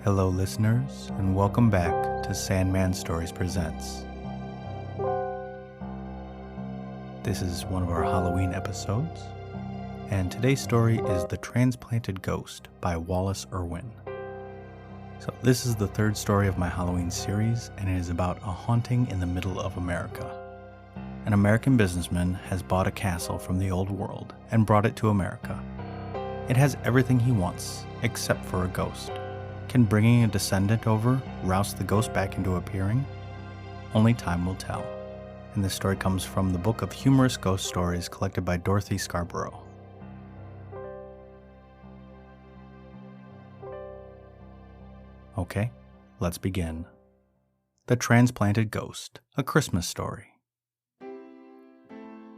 Hello listeners, and welcome back to Sandman Stories Presents. This is one of our Halloween episodes, and today's story is The Transplanted Ghost by Wallace Irwin. So this is the third story of my Halloween series, and it is about a haunting in the middle of America. An American businessman has bought a castle from the old world and brought it to America. It has everything he wants, except for a ghost. Can bringing a descendant over rouse the ghost back into appearing? Only time will tell. And this story comes from the book of humorous ghost stories collected by Dorothy Scarborough. Okay, let's begin. The Transplanted Ghost, a Christmas Story.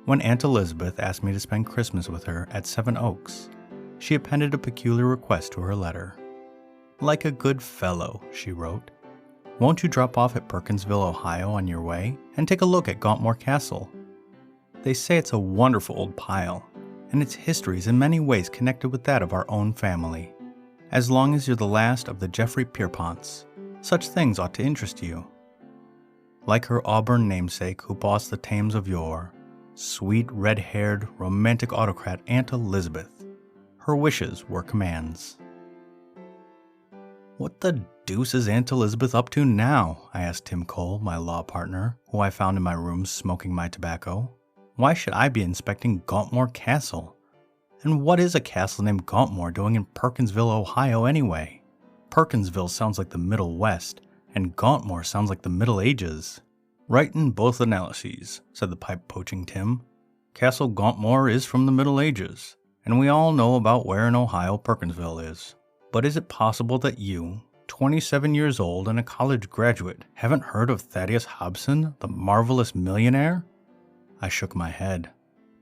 When Aunt Elizabeth asked me to spend Christmas with her at Seven Oaks, she appended a peculiar request to her letter. "Like a good fellow," she wrote, "won't you drop off at Perkinsville, Ohio on your way and take a look at Gauntmoor Castle? They say it's a wonderful old pile, and its history is in many ways connected with that of our own family. As long as you're the last of the Geoffrey De Pierponts, such things ought to interest you. Like her Auburn namesake who bossed the Thames of yore, sweet red-haired romantic autocrat Aunt Elizabeth, her wishes were commands." "What the deuce is Aunt Elizabeth up to now?" I asked Tim Cole, my law partner, who I found in my room smoking my tobacco. "Why should I be inspecting Gauntmoor Castle? And what is a castle named Gauntmoor doing in Perkinsville, Ohio anyway? Perkinsville sounds like the Middle West, and Gauntmoor sounds like the Middle Ages." "Right in both analyses," said the pipe-poaching Tim. "Castle Gauntmoor is from the Middle Ages, and we all know about where in Ohio Perkinsville is. But is it possible that you, 27 years old and a college graduate, haven't heard of Thaddeus Hobson, the marvelous millionaire?" I shook my head.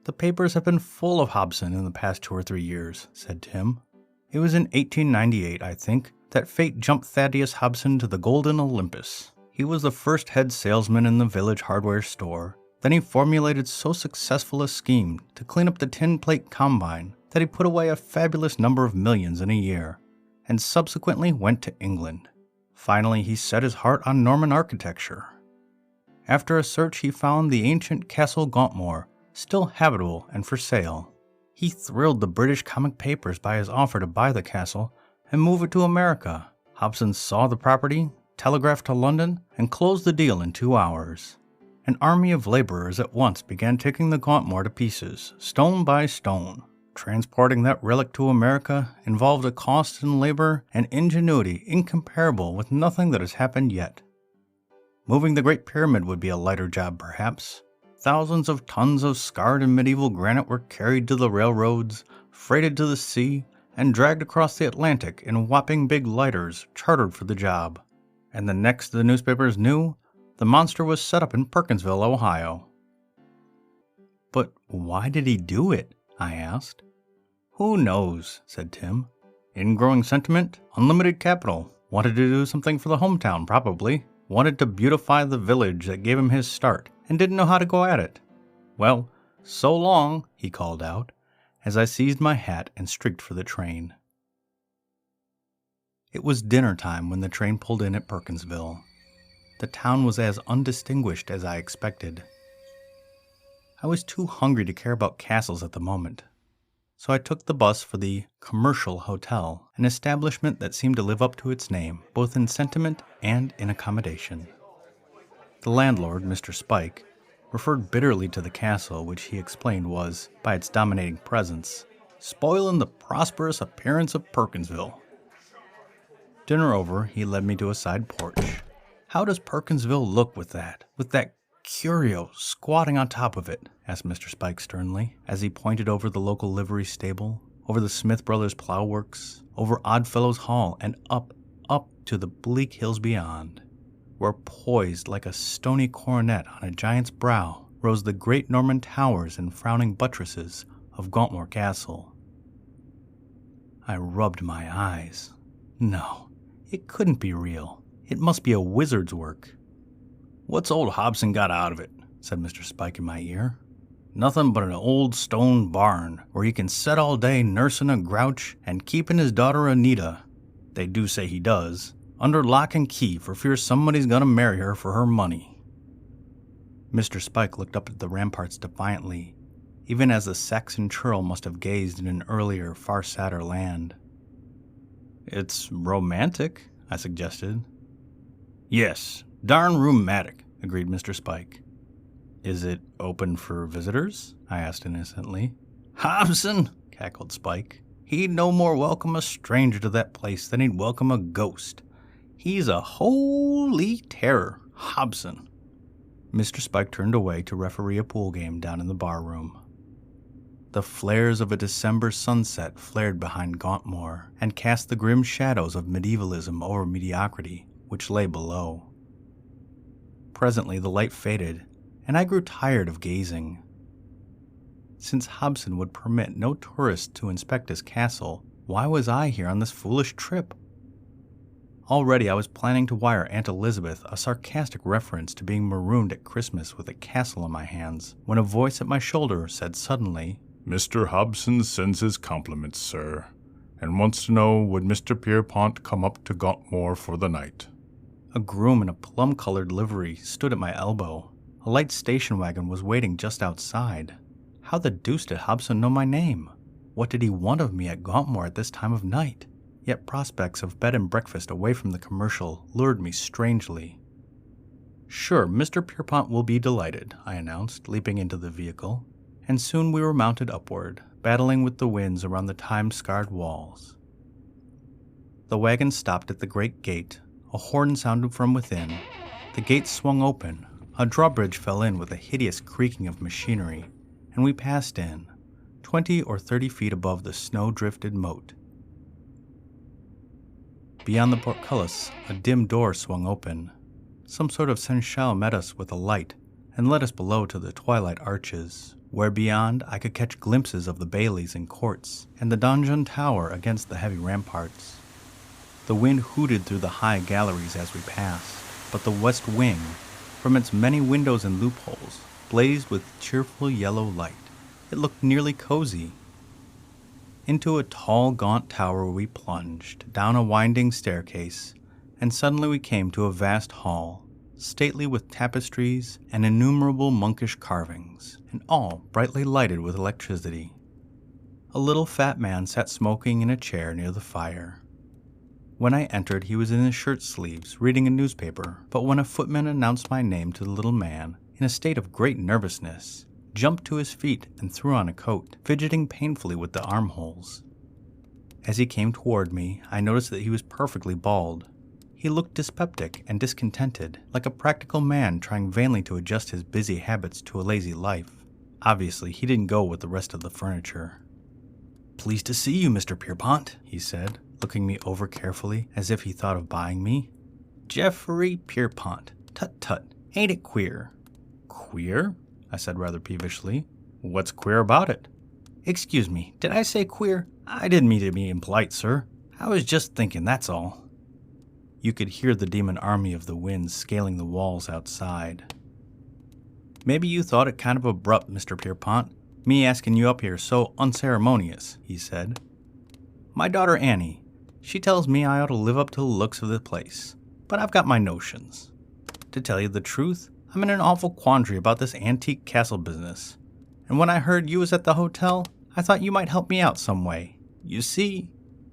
"The papers have been full of Hobson in the past 2 or 3 years," said Tim. "It was in 1898, I think, that fate jumped Thaddeus Hobson to the golden Olympus. He was the first head salesman in the village hardware store. Then he formulated so successful a scheme to clean up the tin plate combine that he put away a fabulous number of millions in a year, and subsequently went to England. Finally, he set his heart on Norman architecture. After a search, he found the ancient Castle Gauntmoor, still habitable and for sale. He thrilled the British comic papers by his offer to buy the castle and move it to America. Hobson saw the property, telegraphed to London, and closed the deal in 2 hours. An army of laborers at once began taking the Gauntmoor to pieces, stone by stone. Transporting that relic to America involved a cost in labor and ingenuity incomparable with nothing that has happened yet. Moving the Great Pyramid would be a lighter job, perhaps. Thousands of tons of scarred and medieval granite were carried to the railroads, freighted to the sea, and dragged across the Atlantic in whopping big lighters chartered for the job. And the next the newspapers knew, the monster was set up in Perkinsville, Ohio. "But why did he do it?" I asked. "Who knows?" said Tim. "Ingrowing sentiment, unlimited capital. Wanted to do something for the hometown, probably. Wanted to beautify the village that gave him his start, and didn't know how to go at it. Well, so long," he called out, as I seized my hat and streaked for the train. It was dinner time when the train pulled in at Perkinsville. The town was as undistinguished as I expected. I was too hungry to care about castles at the moment, so I took the bus for the Commercial Hotel, an establishment that seemed to live up to its name, both in sentiment and in accommodation. The landlord, Mr. Spike, referred bitterly to the castle, which he explained was, by its dominating presence, spoiling the prosperous appearance of Perkinsville. Dinner over, he led me to a side porch. "How does Perkinsville look with that curio squatting on top of it?" asked Mr. Spike sternly, as he pointed over the local livery stable, over the Smith Brothers plow works, over Oddfellows Hall, and up to the bleak hills beyond, where poised like a stony coronet on a giant's brow rose the great Norman towers and frowning buttresses of Gauntmoor Castle. I rubbed my eyes. No, it couldn't be real. It must be a wizard's work. "What's old Hobson got out of it?" said Mr. Spike in my ear. "Nothing but an old stone barn where he can sit all day nursing a grouch and keeping his daughter Anita. They do say he does. Under lock and key for fear somebody's gonna marry her for her money." Mr. Spike looked up at the ramparts defiantly, even as the Saxon churl must have gazed in an earlier, far sadder land. "It's romantic," I suggested. "Yes, darn rheumatic," agreed Mr. Spike. "Is it open for visitors?" I asked innocently. "Hobson," cackled Spike. "He'd no more welcome a stranger to that place than he'd welcome a ghost. He's a holy terror, Hobson." Mr. Spike turned away to referee a pool game down in the bar room. The flares of a December sunset flared behind Gauntmoor and cast the grim shadows of medievalism over mediocrity, which lay below. Presently the light faded, and I grew tired of gazing. Since Hobson would permit no tourist to inspect his castle, why was I here on this foolish trip? Already I was planning to wire Aunt Elizabeth a sarcastic reference to being marooned at Christmas with a castle in my hands, when a voice at my shoulder said suddenly, "Mr. Hobson sends his compliments, sir, and wants to know would Mr. Pierpont come up to Gauntmoor for the night." A groom in a plum-colored livery stood at my elbow. A light station wagon was waiting just outside. How the deuce did Hobson know my name? What did he want of me at Gauntmoor at this time of night? Yet prospects of bed and breakfast away from the commercial lured me strangely. "Sure, Mr. Pierpont will be delighted," I announced, leaping into the vehicle, and soon we were mounted upward, battling with the winds around the time-scarred walls. The wagon stopped at the great gate. A horn sounded from within. The gate swung open. A drawbridge fell in with a hideous creaking of machinery, and we passed in, 20 or 30 feet above the snow-drifted moat. Beyond the portcullis, a dim door swung open. Some sort of seneschal met us with a light and led us below to the twilight arches, where beyond I could catch glimpses of the baileys and courts and the donjon tower against the heavy ramparts. The wind hooted through the high galleries as we passed, but the west wing, from its many windows and loopholes, blazed with cheerful yellow light. It looked nearly cozy. Into a tall, gaunt tower we plunged, down a winding staircase, and suddenly we came to a vast hall, stately with tapestries and innumerable monkish carvings, and all brightly lighted with electricity. A little fat man sat smoking in a chair near the fire. When I entered, he was in his shirt sleeves, reading a newspaper, but when a footman announced my name to the little man, in a state of great nervousness, jumped to his feet and threw on a coat, fidgeting painfully with the armholes. As he came toward me, I noticed that he was perfectly bald. He looked dyspeptic and discontented, like a practical man trying vainly to adjust his busy habits to a lazy life. Obviously, he didn't go with the rest of the furniture. "Pleased to see you, Mr. Pierpont," he said, looking me over carefully as if he thought of buying me. "Geoffrey Pierpont. Tut-tut, ain't it queer?" "Queer?" I said rather peevishly. "What's queer about it?" "Excuse me, did I say queer? I didn't mean to be impolite, sir. I was just thinking, that's all." You could hear the demon army of the winds scaling the walls outside. "Maybe you thought it kind of abrupt, Mr. Pierpont, me asking you up here so unceremonious," he said. "My daughter Annie, she tells me I ought to live up to the looks of the place, but I've got my notions. To tell you the truth, I'm in an awful quandary about this antique castle business, and when I heard you was at the hotel, I thought you might help me out some way. You see,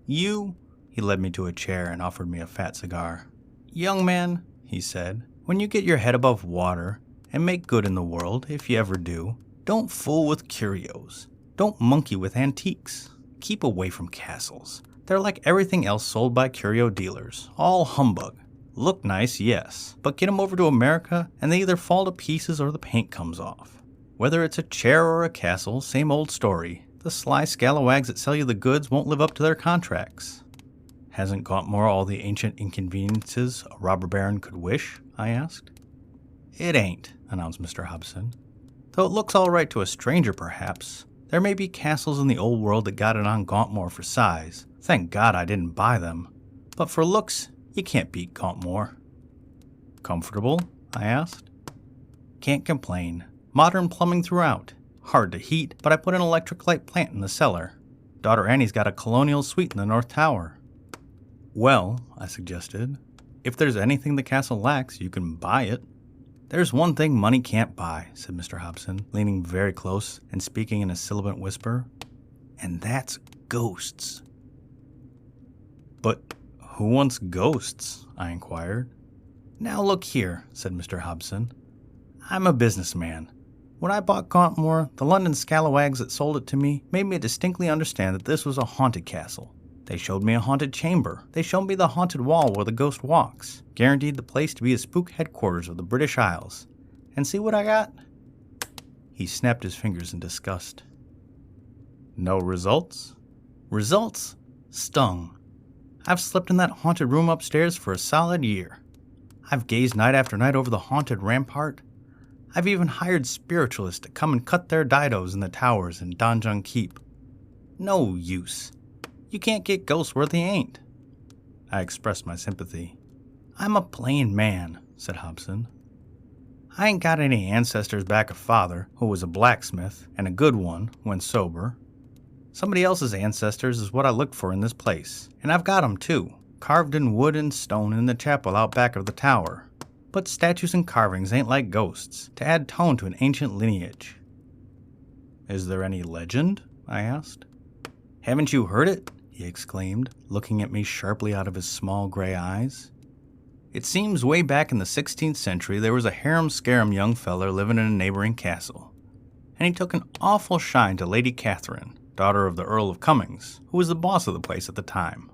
He led me to a chair and offered me a fat cigar. "Young man," he said, "when you get your head above water and make good in the world, if you ever do, don't fool with curios. Don't monkey with antiques. Keep away from castles. They're like everything else sold by curio dealers, all humbug. Look nice, yes, but get 'em over to America and they either fall to pieces or the paint comes off. Whether it's a chair or a castle, same old story. The sly scalawags that sell you the goods won't live up to their contracts." "Hasn't Gauntmoor all the ancient inconveniences a robber baron could wish?" I asked. "It ain't," announced Mr. Hobson. "Though it looks all right to a stranger, perhaps. There may be castles in the old world that got it on Gauntmoor for size. Thank God I didn't buy them. But for looks, you can't beat Gauntmoor." "Comfortable?" I asked. "Can't complain. Modern plumbing throughout. Hard to heat, but I put an electric light plant in the cellar. Daughter Annie's got a colonial suite in the North Tower." "Well," I suggested, If there's anything the castle lacks, you can buy it. There's one thing money can't buy, said Mr. Hobson, leaning very close and speaking in a sibilant whisper, and that's ghosts. But who wants ghosts? I inquired. Now look here, said Mr. Hobson. I'm a businessman. When I bought Gauntmoor, the London scalawags that sold it to me made me distinctly understand that this was a haunted castle. They showed me a haunted chamber. They showed me the haunted wall where the ghost walks. Guaranteed the place to be a spook headquarters of the British Isles. And see what I got? He snapped his fingers in disgust. No results? Results? Stung. I've slept in that haunted room upstairs for a solid year. I've gazed night after night over the haunted rampart. I've even hired spiritualists to come and cut their didos in the towers in Donjon Keep. No use. You can't get ghosts where they ain't. I expressed my sympathy. I'm a plain man, said Hobson. I ain't got any ancestors back of father, who was a blacksmith, and a good one when sober. Somebody else's ancestors is what I looked for in this place, and I've got 'em too, carved in wood and stone in the chapel out back of the tower. But statues and carvings ain't like ghosts, to add tone to an ancient lineage. Is there any legend? I asked. Haven't you heard it? He exclaimed, looking at me sharply out of his small gray eyes. It seems way back in the 16th century there was a harum-scarum young feller living in a neighboring castle, and he took an awful shine to Lady Catherine, daughter of the Earl of Cummings, who was the boss of the place at the time.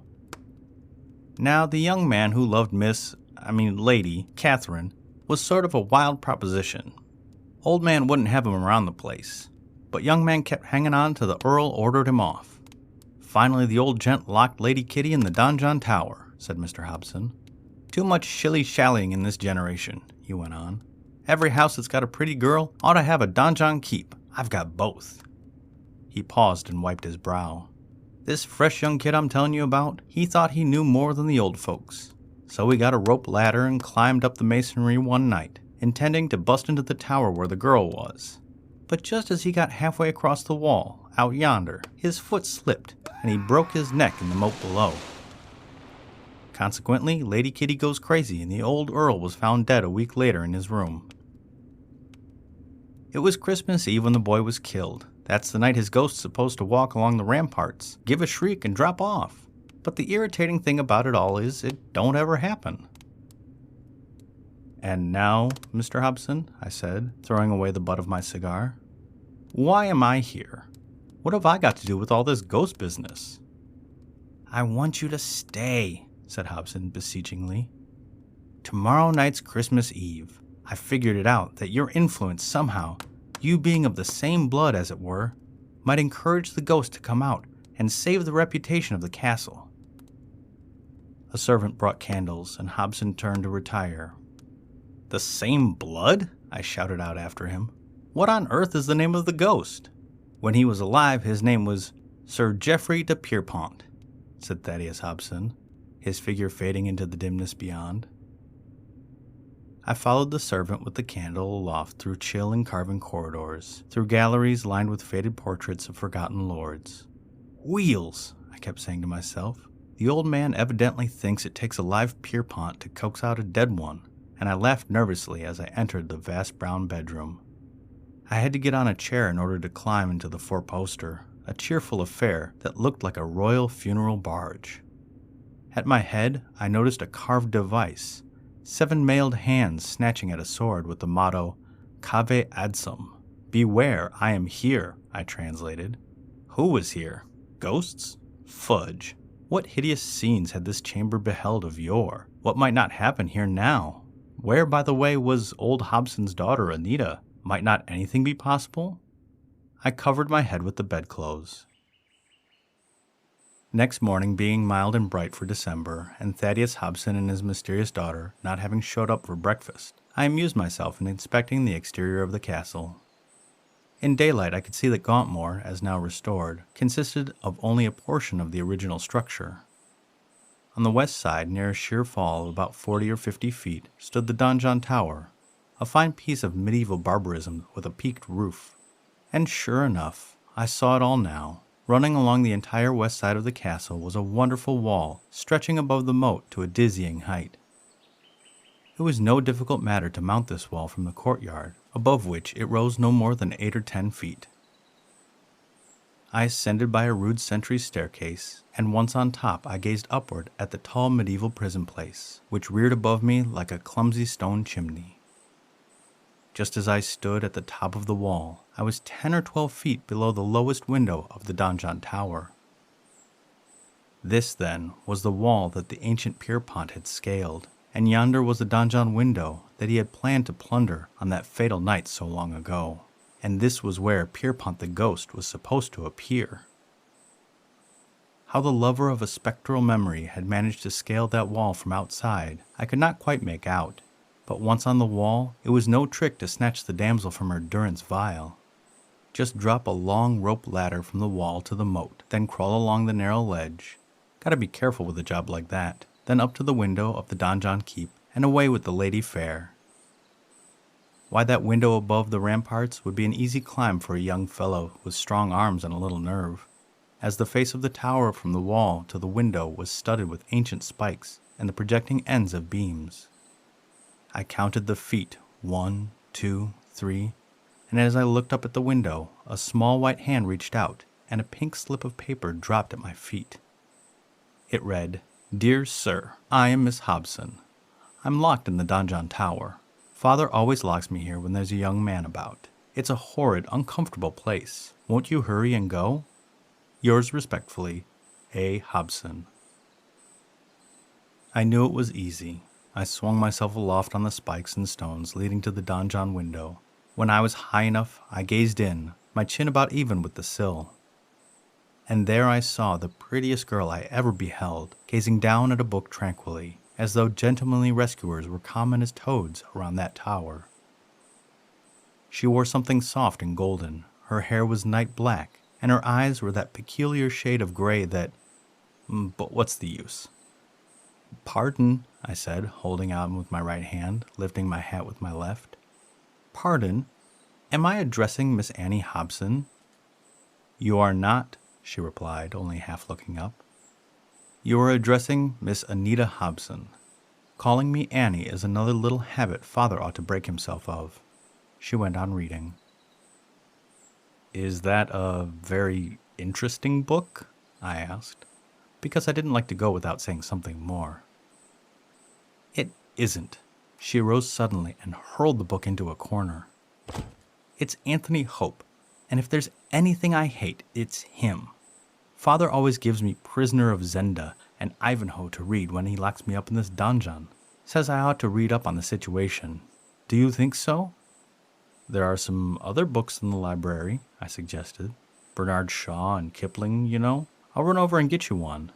Now, the young man who loved Lady Catherine was sort of a wild proposition. Old man wouldn't have him around the place, but young man kept hanging on till the Earl ordered him off. Finally, the old gent locked Lady Kitty in the donjon tower, said Mr. Hobson. Too much shilly-shallying in this generation, he went on. Every house that's got a pretty girl ought to have a donjon keep. I've got both. He paused and wiped his brow. This fresh young kid I'm telling you about, he thought he knew more than the old folks. So he got a rope ladder and climbed up the masonry one night, intending to bust into the tower where the girl was. But just as he got halfway across the wall, out yonder, his foot slipped, and he broke his neck in the moat below. Consequently, Lady Kitty goes crazy, and the old Earl was found dead a week later in his room. It was Christmas Eve when the boy was killed. That's the night his ghost's supposed to walk along the ramparts, give a shriek, and drop off. But the irritating thing about it all is it don't ever happen. And now, Mr. Hobson, I said, throwing away the butt of my cigar, why am I here? What have I got to do with all this ghost business? I want you to stay, said Hobson beseechingly. Tomorrow night's Christmas Eve. I figured it out that your influence somehow, you being of the same blood as it were, might encourage the ghost to come out and save the reputation of the castle. A servant brought candles, and Hobson turned to retire. The same blood? I shouted out after him. What on earth is the name of the ghost? When he was alive, his name was Sir Geoffrey De Pierpont, said Thaddeus Hobson, his figure fading into the dimness beyond. I followed the servant with the candle aloft through chill and carven corridors, through galleries lined with faded portraits of forgotten lords. Wheels, I kept saying to myself. The old man evidently thinks it takes a live Pierpont to coax out a dead one, and I laughed nervously as I entered the vast brown bedroom. I had to get on a chair in order to climb into the four-poster, a cheerful affair that looked like a royal funeral barge. At my head, I noticed a carved device, 7 mailed hands snatching at a sword with the motto, Cave Adsum. Beware, I am here, I translated. Who was here? Ghosts? Fudge. What hideous scenes had this chamber beheld of yore? What might not happen here now? Where, by the way, was old Hobson's daughter, Anita? Might not anything be possible? I covered my head with the bedclothes. Next morning, being mild and bright for December, and Thaddeus Hobson and his mysterious daughter not having showed up for breakfast, I amused myself in inspecting the exterior of the castle. In daylight, I could see that Gauntmoor, as now restored, consisted of only a portion of the original structure. On the west side, near a sheer fall of about 40 or 50 feet, stood the donjon tower, a fine piece of medieval barbarism with a peaked roof. And sure enough, I saw it all now. Running along the entire west side of the castle was a wonderful wall, stretching above the moat to a dizzying height. It was no difficult matter to mount this wall from the courtyard, above which it rose no more than 8 or 10 feet. I ascended by a rude sentry staircase, and once on top I gazed upward at the tall medieval prison place, which reared above me like a clumsy stone chimney. Just as I stood at the top of the wall, I was 10 or 12 feet below the lowest window of the donjon tower. This, then, was the wall that the ancient Pierpont had scaled, and yonder was the donjon window that he had planned to plunder on that fatal night so long ago. And this was where Pierpont the ghost was supposed to appear. How the lover of a spectral memory had managed to scale that wall from outside, I could not quite make out, but once on the wall, it was no trick to snatch the damsel from her durance vile. Just drop a long rope ladder from the wall to the moat, then crawl along the narrow ledge. Gotta be careful with a job like that. Then up to the window of the donjon keep, and away with the lady fair. Why, that window above the ramparts would be an easy climb for a young fellow with strong arms and a little nerve, as the face of the tower from the wall to the window was studded with ancient spikes and the projecting ends of beams. I counted the feet, 1, 2, 3, and as I looked up at the window, a small white hand reached out, and a pink slip of paper dropped at my feet. It read, "Dear Sir, I am Miss Hobson. I'm locked in the donjon tower. Father always locks me here when there's a young man about. It's a horrid, uncomfortable place. Won't you hurry and go? Yours respectfully, A. Hobson." I knew it was easy. I swung myself aloft on the spikes and stones leading to the donjon window. When I was high enough, I gazed in, my chin about even with the sill. And there I saw the prettiest girl I ever beheld, gazing down at a book tranquilly, as though gentlemanly rescuers were common as toads around that tower. She wore something soft and golden, her hair was night black, and her eyes were that peculiar shade of gray that... but what's the use? "Pardon," I said, holding out with my right hand, lifting my hat with my left. "Pardon, am I addressing Miss Annie Hobson?" "You are not," she replied, only half looking up. "You are addressing Miss Anita Hobson. Calling me Annie is another little habit Father ought to break himself of." She went on reading. "Is that a very interesting book?" I asked, because I didn't like to go without saying something more. "It isn't." She arose suddenly and hurled the book into a corner. "It's Anthony Hope, and if there's anything I hate, it's him. Father always gives me Prisoner of Zenda and Ivanhoe to read when he locks me up in this donjon. Says I ought to read up on the situation. Do you think so?" "There are some other books in the library," I suggested. "Bernard Shaw and Kipling, you know. I'll run over and get you one."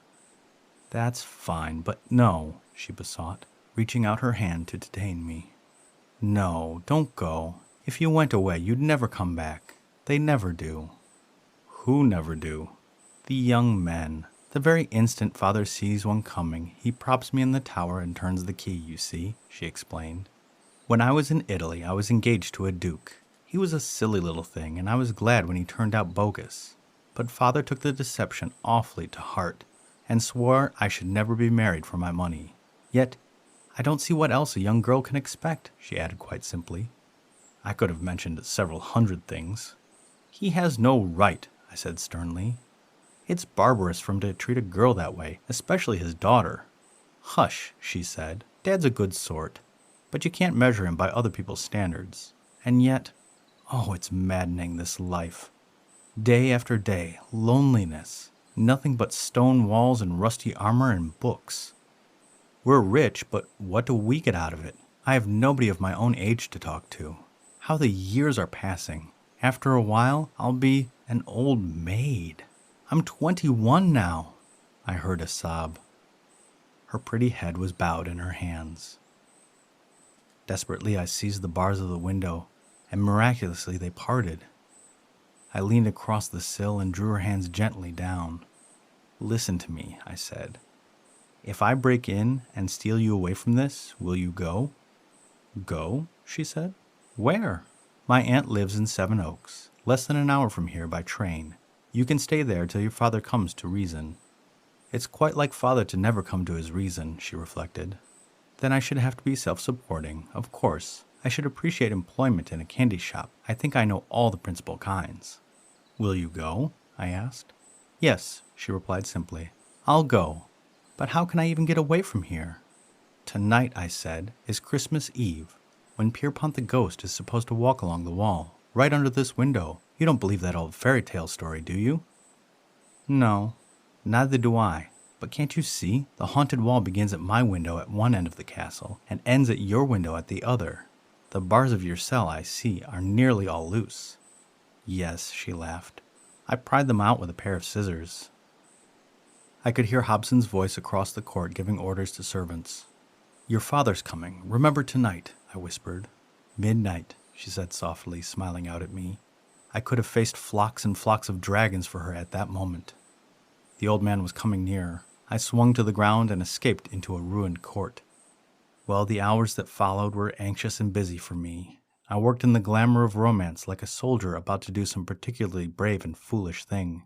"That's fine, but no," she besought, reaching out her hand to detain me. "No, don't go. If you went away, you'd never come back. They never do." "Who never do?" "The young men. The very instant Father sees one coming, he props me in the tower and turns the key, you see," she explained. "When I was in Italy, I was engaged to a duke. He was a silly little thing, and I was glad when he turned out bogus. But Father took the deception awfully to heart, and swore I should never be married for my money. Yet, I don't see what else a young girl can expect," she added quite simply. I could have mentioned several hundred things. "He has no right," I said sternly. "It's barbarous for him to treat a girl that way, especially his daughter." "Hush," she said. "Dad's a good sort, but you can't measure him by other people's standards. And yet, oh, it's maddening, this life. Day after day, loneliness, nothing but stone walls and rusty armor and books. We're rich, but what do we get out of it? I have nobody of my own age to talk to. How the years are passing. After a while, I'll be an old maid. I'm 21 now." I heard a sob. Her pretty head was bowed in her hands. Desperately, I seized the bars of the window, and miraculously they parted. I leaned across the sill and drew her hands gently down. "Listen to me," I said. "If I break in and steal you away from this, will you go?" "Go?" she said. "Where?" "My aunt lives in Seven Oaks, less than an hour from here by train. You can stay there till your father comes to reason." "It's quite like Father to never come to his reason," she reflected. Then I should have to be self-supporting, of course. I should appreciate employment in a candy shop. I think I know all the principal kinds. Will you go? I asked. Yes, she replied simply. I'll go. But how can I even get away from here? Tonight, I said, is Christmas Eve, when Pierpont the ghost is supposed to walk along the wall, right under this window. You don't believe that old fairy tale story, do you? No, neither do I. But can't you see? The haunted wall begins at my window at one end of the castle and ends at your window at the other. The bars of your cell, I see, are nearly all loose. Yes, she laughed. I pried them out with a pair of scissors. I could hear Hobson's voice across the court giving orders to servants. Your father's coming. Remember tonight, I whispered. Midnight, she said softly, smiling out at me. I could have faced flocks and flocks of dragons for her at that moment. The old man was coming nearer. I swung to the ground and escaped into a ruined court. Well, the hours that followed were anxious and busy for me. I worked in the glamour of romance like a soldier about to do some particularly brave and foolish thing.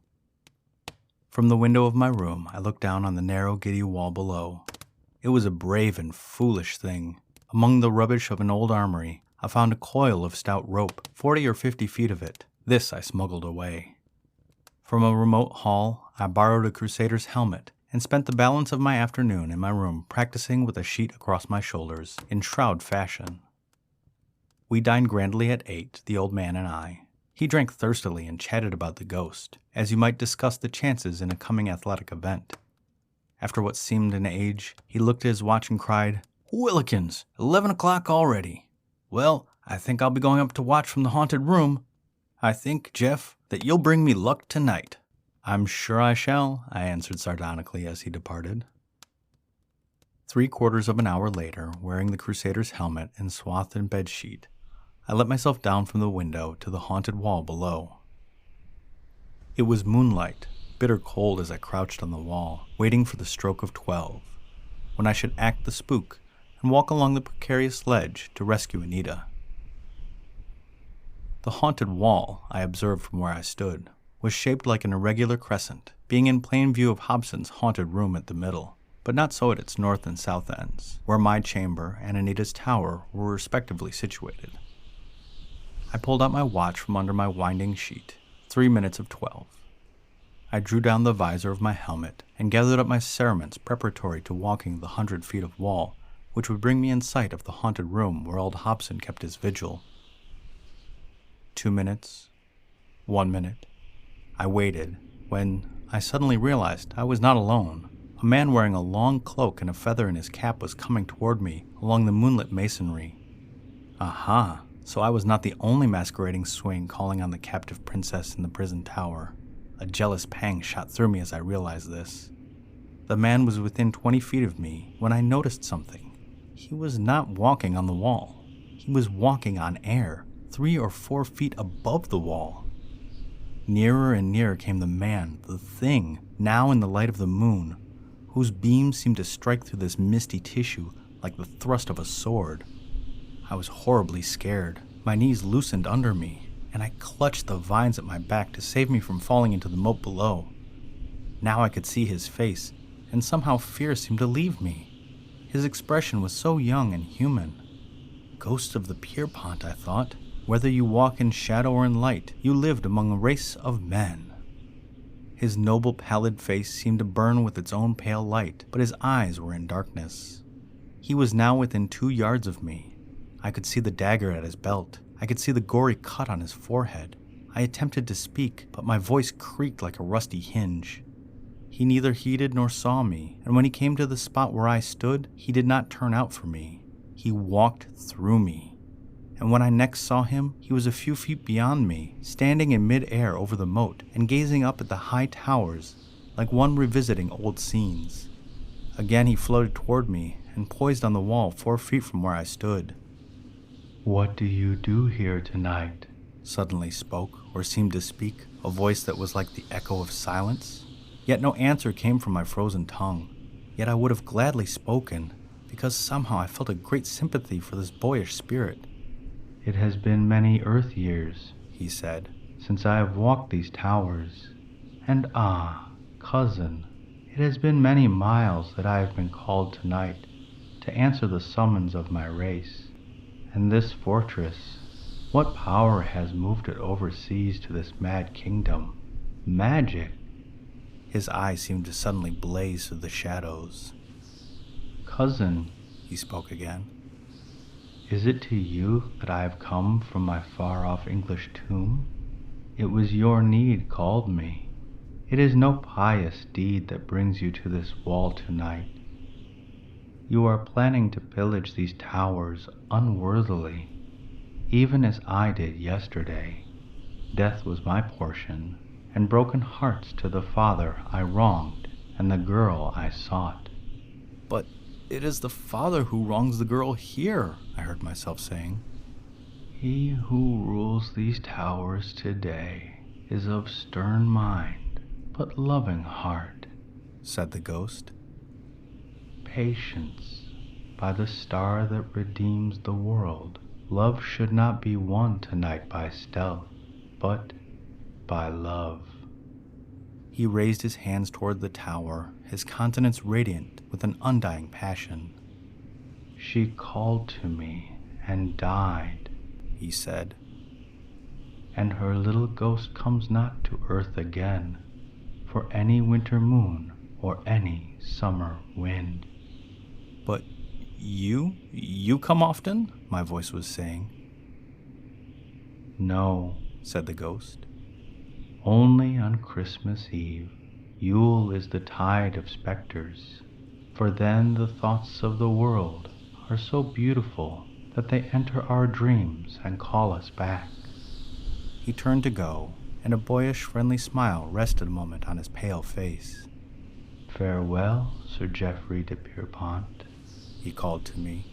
From the window of my room, I looked down on the narrow, giddy wall below. It was a brave and foolish thing. Among the rubbish of an old armory, I found a coil of stout rope, 40 or 50 feet of it. This I smuggled away. From a remote hall, I borrowed a crusader's helmet and spent the balance of my afternoon in my room practicing with a sheet across my shoulders, in shroud fashion. We dined grandly at 8, the old man and I. He drank thirstily and chatted about the ghost, as you might discuss the chances in a coming athletic event. After what seemed an age, he looked at his watch and cried, Willikins, 11 o'clock already. Well, I think I'll be going up to watch from the haunted room. I think, Jeff, that you'll bring me luck tonight. I'm sure I shall, I answered sardonically as he departed. 3/4 of an hour later, wearing the crusader's helmet and swathed in bedsheet, I let myself down from the window to the haunted wall below. It was moonlight, bitter cold as I crouched on the wall, waiting for the stroke of 12, when I should act the spook and walk along the precarious ledge to rescue Anita. The haunted wall, I observed from where I stood, was shaped like an irregular crescent, being in plain view of Hobson's haunted room at the middle, but not so at its north and south ends, where my chamber and Anita's tower were respectively situated. I pulled out my watch from under my winding sheet, 3 minutes of 12. I drew down the visor of my helmet and gathered up my cerements preparatory to walking the 100 feet of wall, which would bring me in sight of the haunted room where old Hobson kept his vigil. 2 minutes, 1 minute. I waited, when I suddenly realized I was not alone. A man wearing a long cloak and a feather in his cap was coming toward me along the moonlit masonry. Aha, so I was not the only masquerading swain calling on the captive princess in the prison tower. A jealous pang shot through me as I realized this. The man was within 20 feet of me when I noticed something. He was not walking on the wall. He was walking on air, 3 or 4 feet above the wall. Nearer and nearer came the man, the thing, now in the light of the moon, whose beams seemed to strike through this misty tissue like the thrust of a sword. I was horribly scared. My knees loosened under me, and I clutched the vines at my back to save me from falling into the moat below. Now I could see his face, and somehow fear seemed to leave me. His expression was so young and human. Ghost of the Pierpont, I thought. Whether you walk in shadow or in light, you lived among a race of men. His noble pallid face seemed to burn with its own pale light, but his eyes were in darkness. He was now within 2 yards of me. I could see the dagger at his belt. I could see the gory cut on his forehead. I attempted to speak, but my voice creaked like a rusty hinge. He neither heeded nor saw me, and when he came to the spot where I stood, he did not turn out for me. He walked through me. And when I next saw him, he was a few feet beyond me, standing in mid-air over the moat and gazing up at the high towers, like one revisiting old scenes. Again he floated toward me and poised on the wall 4 feet from where I stood. "What do you do here tonight?" suddenly spoke, or seemed to speak, a voice that was like the echo of silence. Yet no answer came from my frozen tongue. Yet I would have gladly spoken, because somehow I felt a great sympathy for this boyish spirit. "It has been many earth years," he said, "since I have walked these towers. And cousin, it has been many miles that I have been called tonight, to answer the summons of my race. And this fortress, what power has moved it overseas to this mad kingdom? Magic! His eyes seemed to suddenly blaze through the shadows. Cousin, he spoke again, is it to you that I have come from my far-off English tomb? It was your need called me. It is no pious deed that brings you to this wall tonight. You are planning to pillage these towers unworthily, even as I did yesterday. Death was my portion, and broken hearts to the father I wronged and the girl I sought. But it is the father who wrongs the girl here, I heard myself saying. He who rules these towers today is of stern mind, but loving heart, said the ghost. Patience, by the star that redeems the world. Love should not be won tonight by stealth, but by love. He raised his hands toward the tower, his countenance radiant with an undying passion. She called to me and died, he said. And her little ghost comes not to earth again, for any winter moon or any summer wind. But you come often? My voice was saying. No, said the ghost. Only on Christmas Eve. Yule is the tide of specters, for then the thoughts of the world are so beautiful that they enter our dreams and call us back. He turned to go, and a boyish, friendly smile rested a moment on his pale face. Farewell, Sir Geoffrey De Pierpont, he called to me.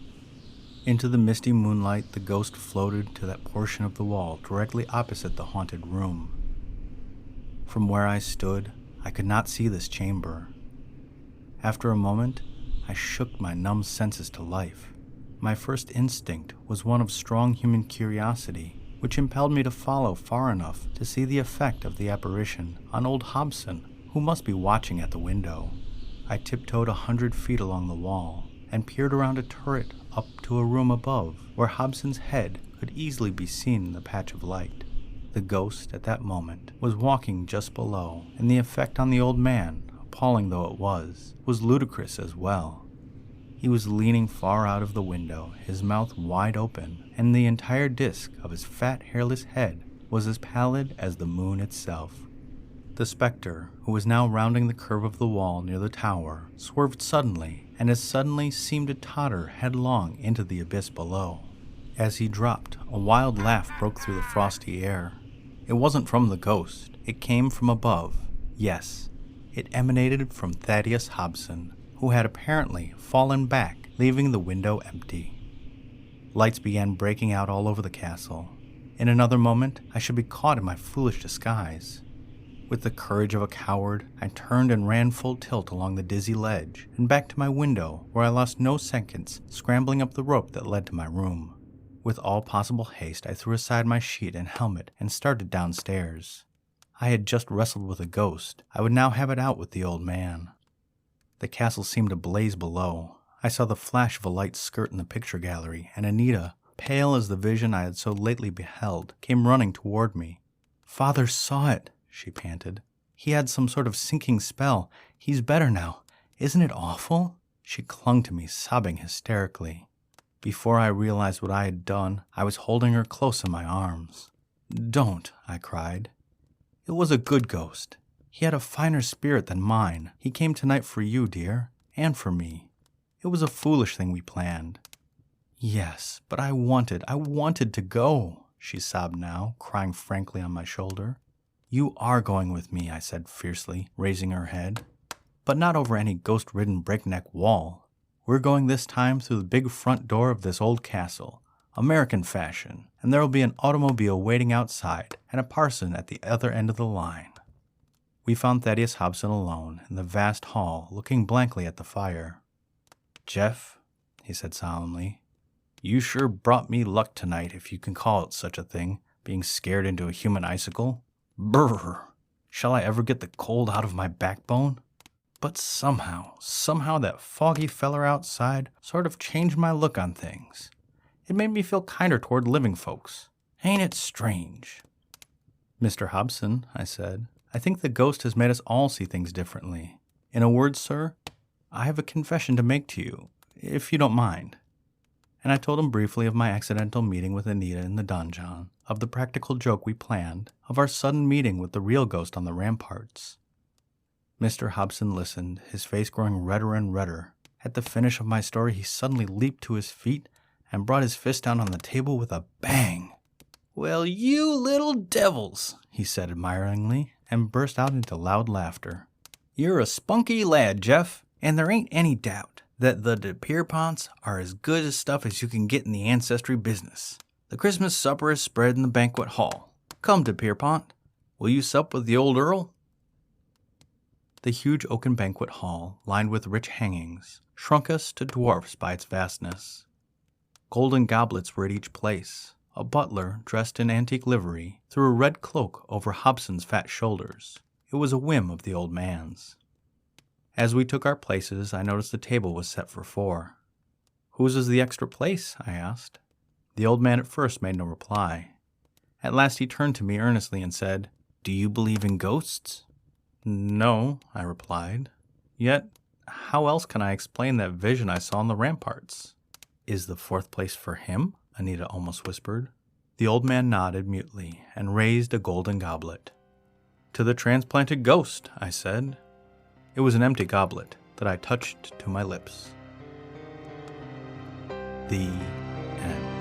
Into the misty moonlight, the ghost floated to that portion of the wall directly opposite the haunted room. From where I stood, I could not see this chamber. After a moment, I shook my numb senses to life. My first instinct was one of strong human curiosity, which impelled me to follow far enough to see the effect of the apparition on old Hobson, who must be watching at the window. I tiptoed 100 feet along the wall and peered around a turret up to a room above where Hobson's head could easily be seen in the patch of light. The ghost, at that moment, was walking just below, and the effect on the old man, appalling though it was ludicrous as well. He was leaning far out of the window, his mouth wide open, and the entire disk of his fat, hairless head was as pallid as the moon itself. The specter, who was now rounding the curve of the wall near the tower, swerved suddenly, and as suddenly seemed to totter headlong into the abyss below. As he dropped, a wild laugh broke through the frosty air. It wasn't from the ghost. It came from above. Yes, it emanated from Thaddeus Hobson, who had apparently fallen back, leaving the window empty. Lights began breaking out all over the castle. In another moment, I should be caught in my foolish disguise. With the courage of a coward, I turned and ran full tilt along the dizzy ledge and back to my window, where I lost no seconds scrambling up the rope that led to my room. With all possible haste, I threw aside my sheet and helmet and started downstairs. I had just wrestled with a ghost. I would now have it out with the old man. The castle seemed to blaze below. I saw the flash of a light skirt in the picture gallery, and Anita, pale as the vision I had so lately beheld, came running toward me. "Father saw it," she panted. "He had some sort of sinking spell. He's better now. Isn't it awful?" She clung to me, sobbing hysterically. Before I realized what I had done, I was holding her close in my arms. "Don't," I cried. "It was a good ghost. He had a finer spirit than mine. He came tonight for you, dear, and for me. It was a foolish thing we planned." "Yes, but I wanted to go," she sobbed now, crying frankly on my shoulder. "You are going with me," I said fiercely, raising her head. "But not over any ghost-ridden breakneck wall. We're going this time through the big front door of this old castle, American fashion, and there'll be an automobile waiting outside and a parson at the other end of the line." We found Thaddeus Hobson alone in the vast hall, looking blankly at the fire. "Jeff," he said solemnly, "you sure brought me luck tonight, if you can call it such a thing, being scared into a human icicle. Brrr! Shall I ever get the cold out of my backbone?" But somehow that foggy feller outside sort of changed my look on things. It made me feel kinder toward living folks. Ain't it strange? Mr. Hobson, I said, I think the ghost has made us all see things differently. In a word, sir, I have a confession to make to you, if you don't mind. And I told him briefly of my accidental meeting with Anita in the donjon, of the practical joke we planned, of our sudden meeting with the real ghost on the ramparts. Mr. Hobson listened, his face growing redder and redder. At the finish of my story, he suddenly leaped to his feet and brought his fist down on the table with a bang. "Well, you little devils," he said admiringly, and burst out into loud laughter. "You're a spunky lad, Jeff, and there ain't any doubt that the De Pierponts are as good as stuff as you can get in the ancestry business. The Christmas supper is spread in the banquet hall. Come, De Pierpont, will you sup with the old Earl?" The huge oaken banquet hall, lined with rich hangings, shrunk us to dwarfs by its vastness. Golden goblets were at each place. A butler, dressed in antique livery, threw a red cloak over Hobson's fat shoulders. It was a whim of the old man's. As we took our places, I noticed the table was set for 4. "Whose is the extra place?" I asked. The old man at first made no reply. At last he turned to me earnestly and said, "Do you believe in ghosts?" "No," I replied. "Yet, how else can I explain that vision I saw on the ramparts?" "Is the 4th place for him?" Anita almost whispered. The old man nodded mutely and raised a golden goblet. "To the transplanted ghost," I said. It was an empty goblet that I touched to my lips. The end.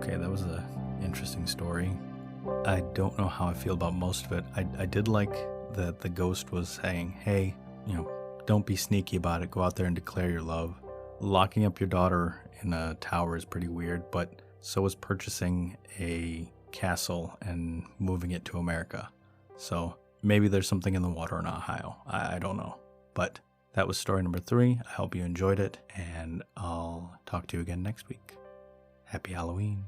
Okay, that was an interesting story. I don't know how I feel about most of it. I did like that the ghost was saying, hey, don't be sneaky about it. Go out there and declare your love. Locking up your daughter in a tower is pretty weird, but so is purchasing a castle and moving it to America. So maybe there's something in the water in Ohio. I don't know. But that was story number 3. I hope you enjoyed it, and I'll talk to you again next week. Happy Halloween.